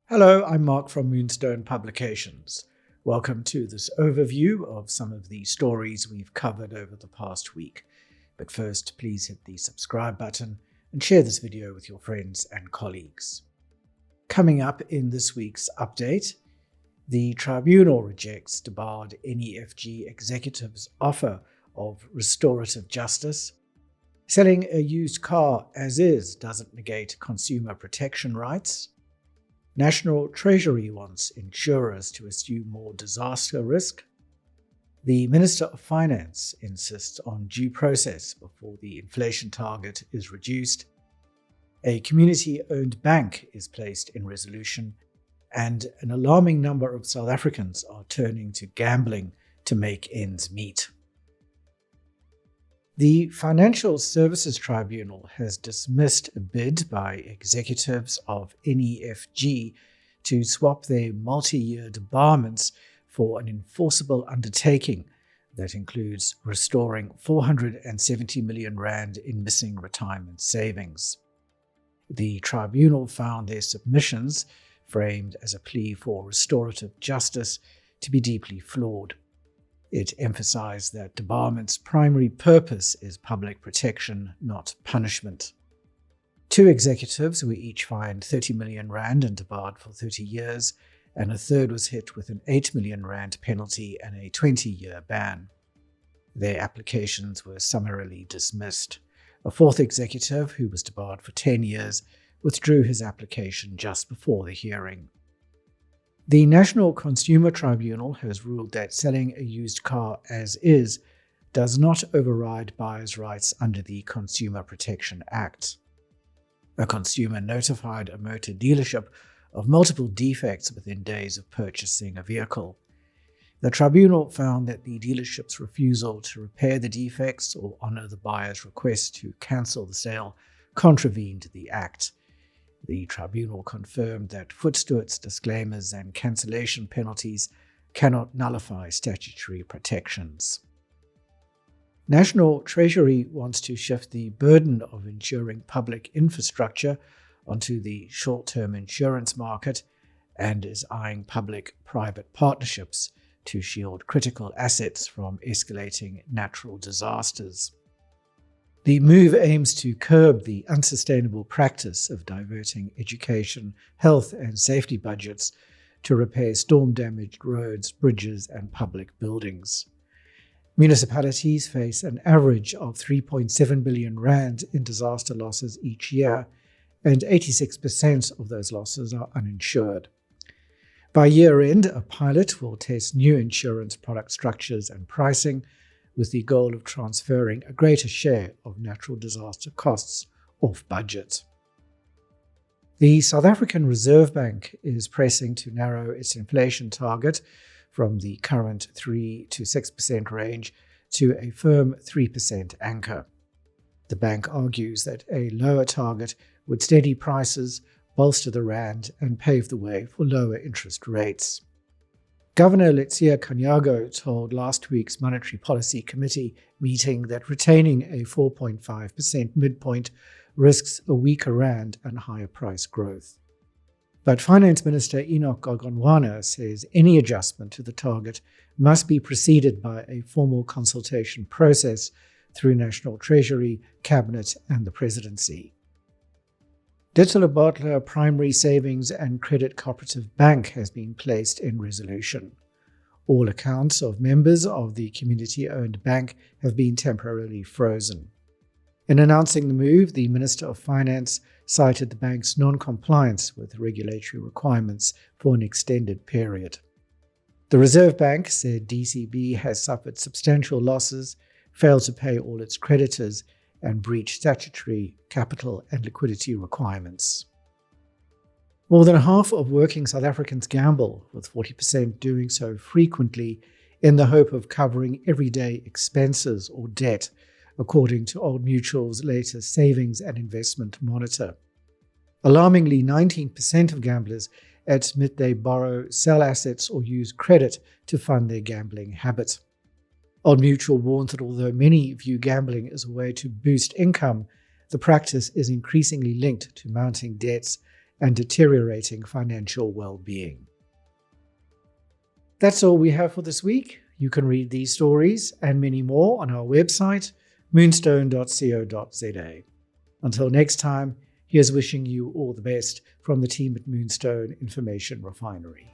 Hello, I'm Mark from Moonstone Publications. Welcome to this overview of some of the stories we've covered over the past week. But first, please hit the subscribe button and share this video with your friends and colleagues. Coming up in this week's update, the Tribunal rejects debarred NEFG executives' offer of restorative justice. Selling a used car as is doesn't negate consumer protection rights. National Treasury wants insurers to assume more disaster risk. The Minister of Finance insists on due process before the inflation target is reduced. A community-owned bank is placed in resolution, and an alarming number of South Africans are turning to gambling to make ends meet. The Financial Services Tribunal has dismissed a bid by executives of NEFG to swap their multi-year debarments for an enforceable undertaking that includes restoring 470 million rand in missing retirement savings. The tribunal found their submissions, framed as a plea for restorative justice, to be deeply flawed. It emphasized that debarment's primary purpose is public protection, not punishment. Two executives were each fined 30 million rand and debarred for 30 years, and a third was hit with an 8 million rand penalty and a 20-year ban. Their applications were summarily dismissed. A fourth executive, who was debarred for 10 years, withdrew his application just before the hearing. The National Consumer Tribunal has ruled that selling a used car as is does not override buyers' rights under the Consumer Protection Act. A consumer notified a motor dealership of multiple defects within days of purchasing a vehicle. The tribunal found that the dealership's refusal to repair the defects or honor the buyer's request to cancel the sale contravened the Act. The tribunal confirmed that voetstoots, disclaimers, and cancellation penalties cannot nullify statutory protections. National Treasury wants to shift the burden of insuring public infrastructure onto the short-term insurance market and is eyeing public-private partnerships to shield critical assets from escalating natural disasters. The move aims to curb the unsustainable practice of diverting education, health, and safety budgets to repair storm-damaged roads, bridges, and public buildings. Municipalities face an average of 3.7 billion rand in disaster losses each year, and 86% of those losses are uninsured. By year-end, a pilot will test new insurance product structures and pricing, with the goal of transferring a greater share of natural disaster costs off budget. The South African Reserve Bank is pressing to narrow its inflation target from the current 3 to 6% range to a firm 3% anchor. The bank argues that a lower target would steady prices, bolster the rand, and pave the way for lower interest rates. Governor Letsia Kganyago told last week's Monetary Policy Committee meeting that retaining a 4.5% midpoint risks a weaker rand and higher price growth. But Finance Minister Godongwana says any adjustment to the target must be preceded by a formal consultation process through National Treasury, Cabinet, and the Presidency. Ditzelabotla Primary Savings and Credit Cooperative Bank has been placed in resolution. All accounts of members of the community-owned bank have been temporarily frozen. In announcing the move, the Minister of Finance cited the bank's non-compliance with regulatory requirements for an extended period. The Reserve Bank said DCB has suffered substantial losses, failed to pay all its creditors, and breach statutory capital and liquidity requirements. More than half of working South Africans gamble, with 40% doing so frequently in the hope of covering everyday expenses or debt, according to Old Mutual's latest Savings and Investment Monitor. Alarmingly, 19% of gamblers admit they borrow, sell assets, or use credit to fund their gambling habit. Old Mutual warns that although many view gambling as a way to boost income, the practice is increasingly linked to mounting debts and deteriorating financial well-being. That's all we have for this week. You can read these stories and many more on our website, moonstone.co.za. Until next time, here's wishing you all the best from the team at Moonstone Information Refinery.